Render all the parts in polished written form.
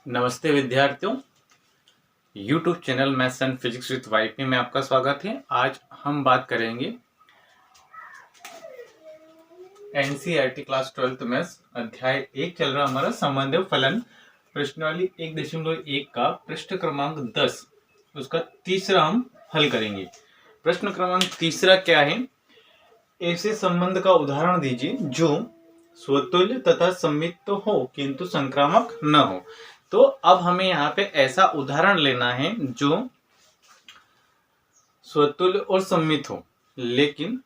नमस्ते विद्यार्थियों, YouTube channel maths and physics with YP में आपका स्वागत है। आज हम बात करेंगे एनसीईआरटी क्लास 12th मैथ्स अध्याय 1 चल रहा हमारा संबंध फलन प्रश्नावली 1.1 का पृष्ठ क्रमांक 10 उसका तीसरा हम हल करेंगे। प्रश्न क्रमांक तीसरा क्या है? ऐसे संबंध का उदाहरण दीजिए जो स्वतुल्य तथा सम्मित हो किंतु संक्रामक न हो। तो अब हमें यहाँ पे ऐसा उदाहरण लेना है जो स्वतुल्य और सम्मित हो लेकिन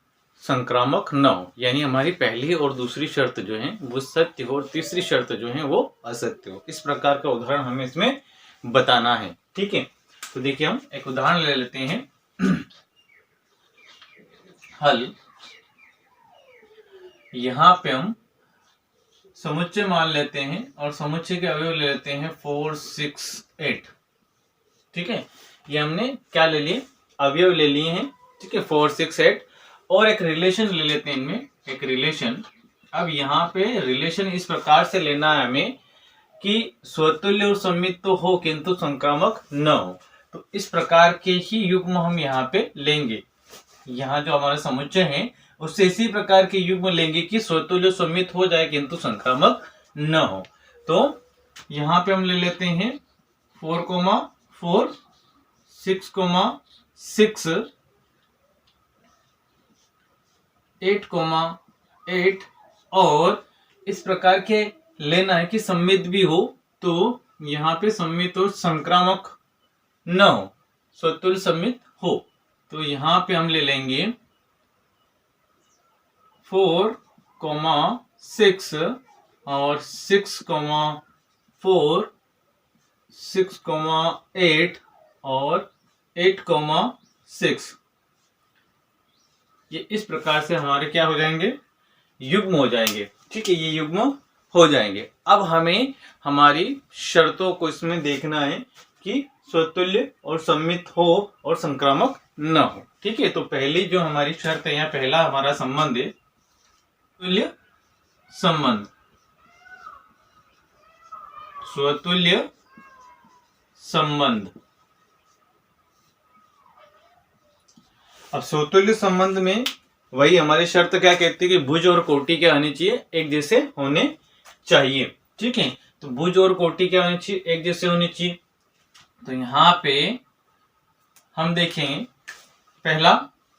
संक्रामक न हो, यानी हमारी पहली और दूसरी शर्त जो है वो सत्य हो और तीसरी शर्त जो है वो असत्य हो। इस प्रकार का उदाहरण हमें इसमें बताना है। ठीक है, तो देखिए हम एक उदाहरण ले लेते हैं। हल, यहाँ पे हम समुच्चय मान लेते हैं और समुच्चय के अवयव ले लेते हैं 4, 6, 8। ठीक है, ये हमने क्या ले लिए? अवयव ले लिए हैं। ठीक है, 4, 6, 8 और एक रिलेशन ले लेते हैं इनमें, एक रिलेशन। अब यहाँ पे रिलेशन इस प्रकार से लेना है हमें कि स्वतुल्य और सम्मित तो हो किंतु संक्रामक न हो। तो इस प्रकार के ही युग्म हम यहाँ पे लेंगे। यहाँ जो हमारा समुच्चय है उससे इसी प्रकार के युग्म लेंगे कि स्वतुल्य सम्मित हो जाए किंतु संक्रामक न हो। तो यहाँ पे हम ले लेते हैं 4, 4, 6, 6, 8, 8 और इस प्रकार के लेना है कि सम्मित भी हो। तो यहाँ पे सम्मित और संक्रामक न हो, स्वतुल्य सम्मित हो। तो यहाँ पे हम ले लेंगे 4, 6 और 6, 4, 6, 8 और 8, 6। ये इस प्रकार से हमारे क्या हो जाएंगे? युग्म हो जाएंगे। ठीक है, ये युग्म हो जाएंगे। अब हमें हमारी शर्तों को इसमें देखना है कि स्वतुल्य और सम्मित हो और संक्रामक न हो। ठीक है, तो पहली जो हमारी शर्त है, यहाँ पहला हमारा संबंध है स्वतुल्य संबंध। स्वतुल्य संबंध। अब स्वतुल्य संबंध में वही हमारी शर्त क्या कहती है कि भुज और कोटि क्या होनी चाहिए? एक जैसे होने चाहिए। ठीक है, तो भुज और कोटि क्या होनी चाहिए? एक जैसे होनी चाहिए। तो यहाँ पे हम देखेंगे पहला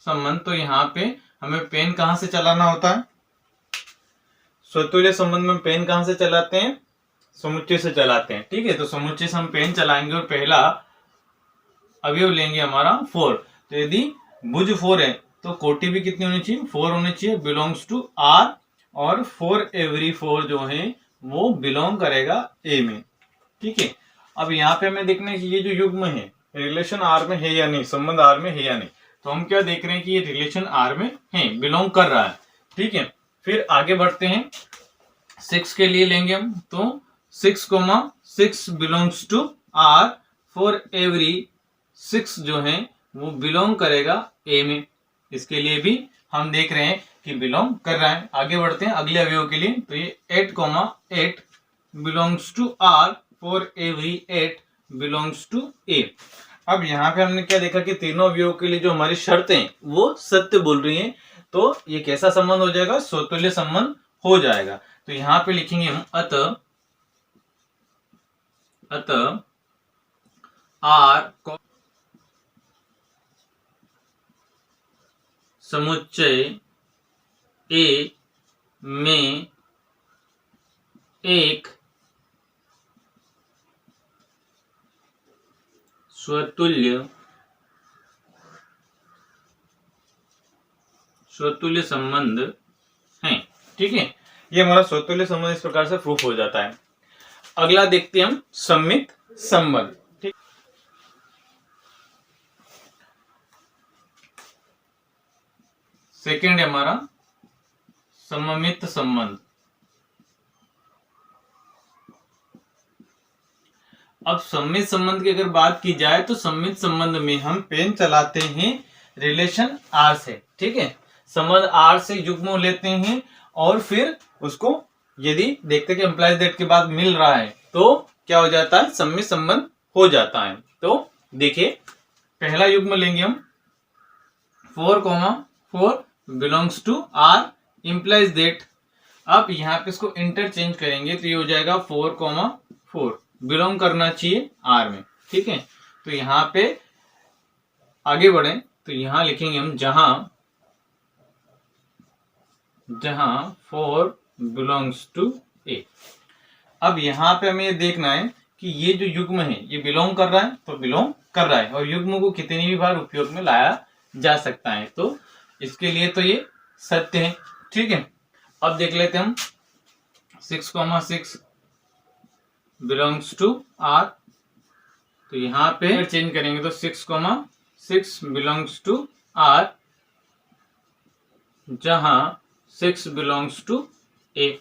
संबंध। तो यहाँ पे हमें पेन कहां से चलाना होता है? स्वतुल्य संबंध में पेन कहां से चलाते हैं? समुच्चय से चलाते हैं। ठीक है, तो समुच्चय से हम पेन चलाएंगे और पहला अवयव लेंगे हमारा 4। तो यदि भुज 4 है तो कोटि भी कितनी होनी चाहिए? 4 होनी चाहिए, बिलोंग्स टू आर। और 4 एवरी 4 जो है वो बिलोंग करेगा ए में। ठीक है, अब यहाँ पे हमें देखना है कि ये जो युग्म है रिलेशन आर में है या नहीं, संबंध आर में है या नहीं। तो हम क्या देख रहे हैं कि ये रिलेशन आर में है, बिलोंग कर रहा है। ठीक है, फिर आगे बढ़ते हैं। 6 के लिए लेंगे हम, तो 6, 6 बिलोंग्स टू आर। 4 एवरी 6 जो है वो बिलोंग करेगा ए में। इसके लिए भी हम देख रहे हैं कि बिलोंग कर रहा है। आगे बढ़ते हैं अगले अवयव के लिए। तो ये 8, 8 belongs to R. 4 every 8 belongs to A. अब यहाँ पे हमने क्या देखा कि तीनों अवयव के लिए जो हमारी शर्तें वो सत्य बोल रही हैं। तो ये कैसा संबंध हो जाएगा? स्वतुल्य संबंध हो जाएगा। तो यहाँ पे लिखेंगे हम अतः आर समुच्चय ए में एक स्वतुल्य संबंध है। ठीक है, ये हमारा स्वतुल्य संबंध इस प्रकार से प्रूफ हो जाता है। अगला देखते हैं हम सम्मित संबंध। ठीक, सेकेंड है हमारा सममित संबंध। अब सम्मित संबंध की अगर बात की जाए तो सम्मित संबंध में हम पेन चलाते हैं रिलेशन आर से। ठीक है, संबंध आर से युग्म लेते हैं और फिर उसको यदि देखते कि एम्प्लाइज दैट के बाद मिल रहा है तो क्या हो जाता है, सम्मिश्र संबंध हो जाता है। तो देखिए पहला युग्म लेंगे हम 4,4 belongs to R implies that. अब यहाँ पे इसको इंटरचेंज करेंगे तो ये हो जाएगा 4,4 बिलोंग करना चाहिए आर में। ठीक है, तो यहाँ पे आगे बढ़े तो यहाँ लिखेंगे हम जहां 4 बिलोंग्स टू ए। अब यहाँ पे हमें ये देखना है कि ये जो युग्म है ये बिलोंग कर रहा है तो बिलोंग कर रहा है, और युग्म को कितनी भी बार उपयोग में लाया जा सकता है, तो इसके लिए तो ये सत्य है। ठीक है, अब देख लेते हैं हम 6,6 बिलोंग्स टू आर। तो यहाँ पे चेंज करेंगे तो 6,6 बिलोंग्स टू आर जहां 6 बिलोंग्स टू ए।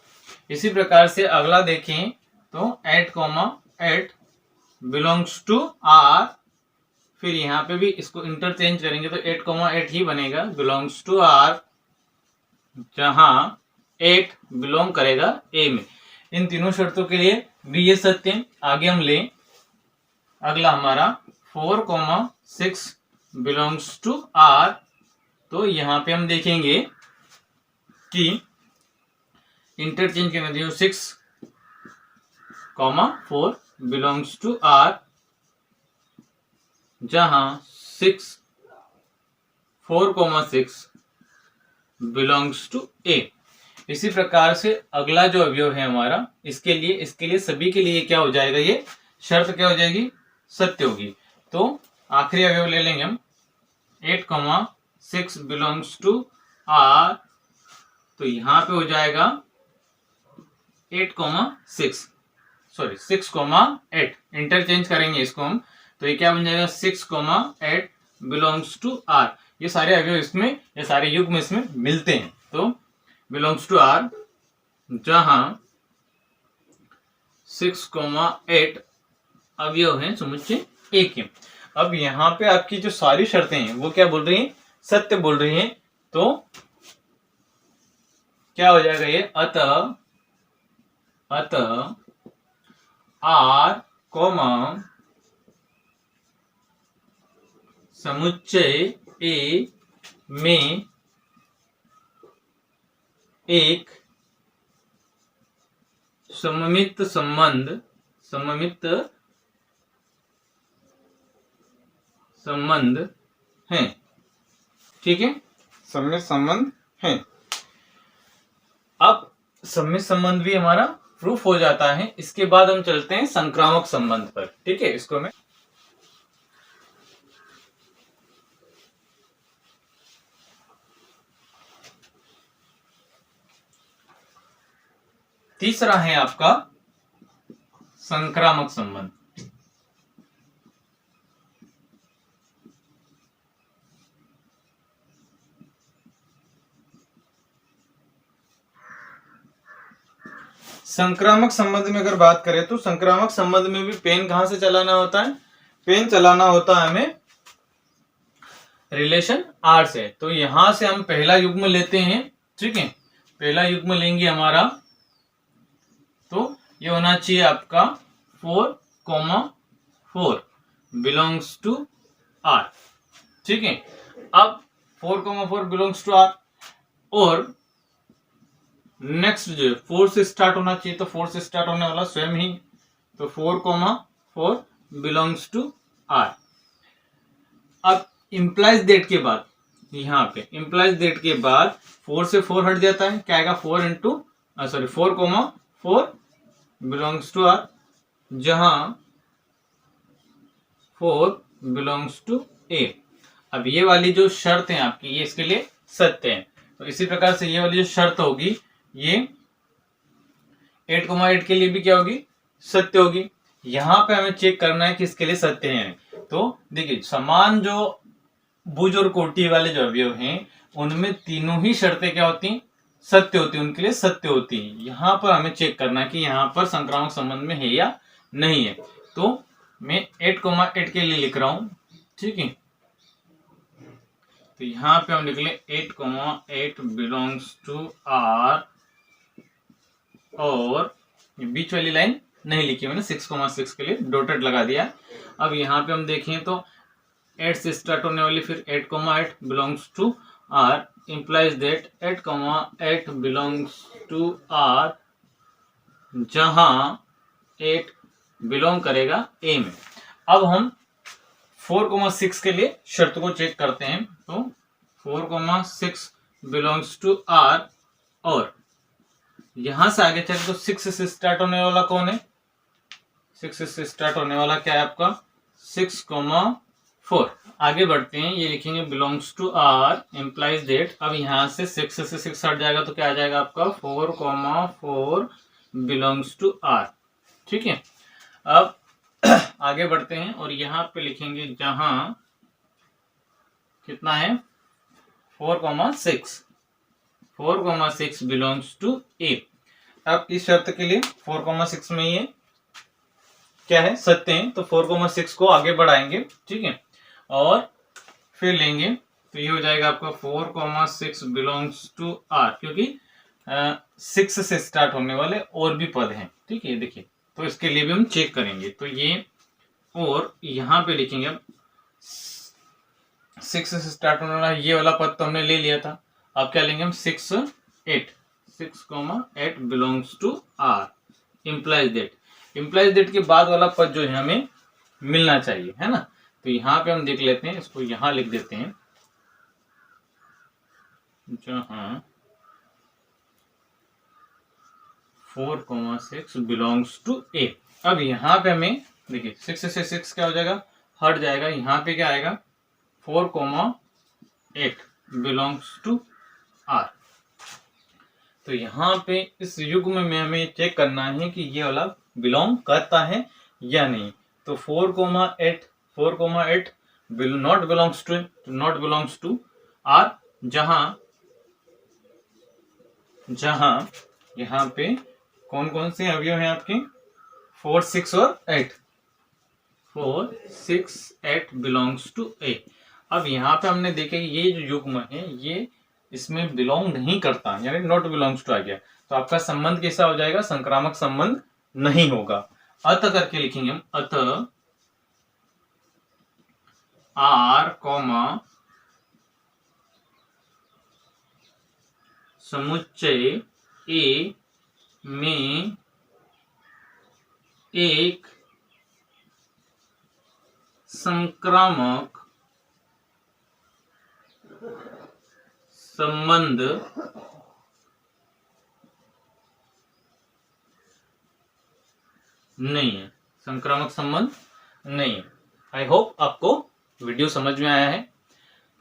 इसी प्रकार से अगला देखें तो 8,8 बिलोंग्स टू आर, फिर यहाँ पे भी इसको इंटरचेंज करेंगे तो 8,8 ही बनेगा बिलोंग्स टू आर जहां 8 बिलोंग करेगा ए में। इन तीनों शर्तों के लिए भी ये सत्य है। आगे हम लें अगला हमारा 4,6 बिलोंग्स टू आर। तो यहाँ पे हम देखेंगे कि इंटरचेंज करना चाहिए 6,4 बिलोंग्स टू आर जहां 4,6 बिलोंग्स टू ए। इसी प्रकार से अगला जो अवयव है हमारा इसके लिए सभी के लिए क्या हो जाएगा, ये शर्त क्या हो जाएगी, सत्य होगी। तो आखिरी अवयव ले लेंगे हम 8,6 बिलोंग्स टू आर। तो यहां पे हो जाएगा 6,8 इंटरचेंज करेंगे इसको हम, तो ये क्या बन जाएगा 6,8 बिलोंग्स टू आर। ये सारे अवयव इसमें, ये सारे युग्म इसमें मिलते हैं। तो बिलोंग्स टू आर जहां 6,8 अवयव हैं समुच्चय ए के। अब यहाँ पे आपकी जो सारी शर्तें हैं वो क्या बोल रही हैं, सत्य बोल रही हैं। तो क्या हो जाएगा ये, अतः आर समुच्चय ए में एक सममित संबंध है। ठीक है, सममित संबंध है। अब सममित संबंध भी हमारा प्रूफ हो जाता है। इसके बाद हम चलते हैं संक्रामक संबंध पर। ठीक है, इसको मैं तीसरा है आपका संक्रामक संबंध। संक्रामक संबंध में अगर बात करें तो संक्रामक संबंध में भी पेन कहां से चलाना होता है, पेन चलाना होता है हमें रिलेशन आर से। तो यहां से हम पहला युग्म लेते हैं। ठीक है, पहला युग्म लेंगे हमारा, तो ये होना चाहिए आपका 4,4 बिलोंग्स टू आर। ठीक है, अब 4,4 बिलोंग्स टू आर, और नेक्स्ट जो 4 से स्टार्ट होना चाहिए, तो 4 से स्टार्ट होने वाला स्वयं ही, तो 4,4 बिलोंग्स टू आर। अब इंप्लाइज डेट के बाद, यहाँ पे इंप्लाइज डेट के बाद 4 से 4 हट जाता है, क्या आएगा 4,4 बिलोंग्स टू आर जहां 4 बिलोंग्स टू ए। अब ये वाली जो शर्त है आपकी, ये इसके लिए सत्य है। तो इसी प्रकार से ये वाली जो शर्त होगी ये 8,8 के लिए भी क्या होगी, सत्य होगी। यहां पे हमें चेक करना है कि इसके लिए सत्य है। तो देखिए समान जो भुज और कोटि वाले जो अवयव हैं उनमें तीनों ही शर्तें क्या होती हैं, सत्य होती है, उनके लिए सत्य होती है। यहां पर हमें चेक करना है कि यहाँ पर संक्रामक संबंध में है या नहीं है। तो मैं 8,8 के लिए लिख रहा हूं। ठीक है, तो यहां पे हम लिख लें 8,8 बिलोंग्स टू आर, और बीच वाली लाइन नहीं लिखी मैंने, 6,6 के लिए डॉटेड लगा दिया। अब यहाँ पे हम देखें तो 8 से स्टार्ट होने वाली, फिर 8,8 belongs to R, implies that 8,8 belongs to R, जहां 8 बिलोंग करेगा ए में। अब हम 4,6 के लिए शर्त को चेक करते हैं। तो 4,6 बिलोंग्स टू आर, और यहां से आगे चले तो 6 से स्टार्ट होने वाला कौन है? 6 से स्टार्ट होने वाला क्या है आपका? 6,4। आगे बढ़ते हैं, ये लिखेंगे belongs to R implies that. अब यहां से 6 से 6 हट जाएगा तो क्या आ जाएगा आपका? 4,4 बिलोंग्स टू आर। ठीक है, अब आगे बढ़ते हैं और यहाँ पे लिखेंगे जहां कितना है? 4,6, 4,6 बिलोंग्स टू ए। अब इस शर्त के लिए 4,6 में ये क्या है? सत्य है, तो 4,6 को आगे बढ़ाएंगे। ठीक है, और फिर लेंगे तो ये हो जाएगा आपका 4,6 बिलोंग्स टू आर, क्योंकि 6 से स्टार्ट होने वाले और भी पद हैं। ठीक है, देखिए, तो इसके लिए भी हम चेक करेंगे। तो ये, और यहाँ पे लिखेंगे अब 6 से स्टार्ट होने वाला ये वाला पद तो हमने ले लिया था। अब क्या लेंगे हम? 6,8 belongs to R, implies that. Implies that के बाद वाला पद जो है हमें मिलना चाहिए, है ना। तो यहाँ पे हम देख लेते हैं, इसको यहाँ लिख देते हैं, जहां 4,6 बिलोंग्स टू ए। अब यहाँ पे हमें देखिए 6 से 6 क्या हो जाएगा? हट जाएगा। यहाँ पे क्या आएगा? 4,8 बिलोंग्स टू आर। तो यहाँ पे इस युग्म में हमें चेक करना है कि ये वाला बिलोंग करता है या नहीं। तो 4,8 नॉट बिलोंग्स टू आर, जहां यहाँ पे कौन कौन से अवयव हैं आपके? 4, 6 और 8। 4, 6, 8 बिलोंग्स टू ए। अब यहाँ पे हमने देखा कि ये जो युग्म है ये इसमें बिलोंग नहीं करता, यानी नॉट बिलोंग्स टू आ गया। तो आपका संबंध कैसा हो जाएगा? संक्रामक संबंध नहीं होगा। अतः करके लिखेंगे हम, अतः आर कॉमा समुच्चय ए में एक संक्रामक संबंध नहीं है, संक्रामक संबंध नहीं है। आई होप आपको वीडियो समझ में आया है।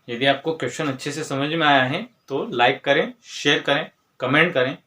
यदि आपको क्वेश्चन अच्छे से समझ में आया है तो लाइक करें, शेयर करें, कमेंट करें।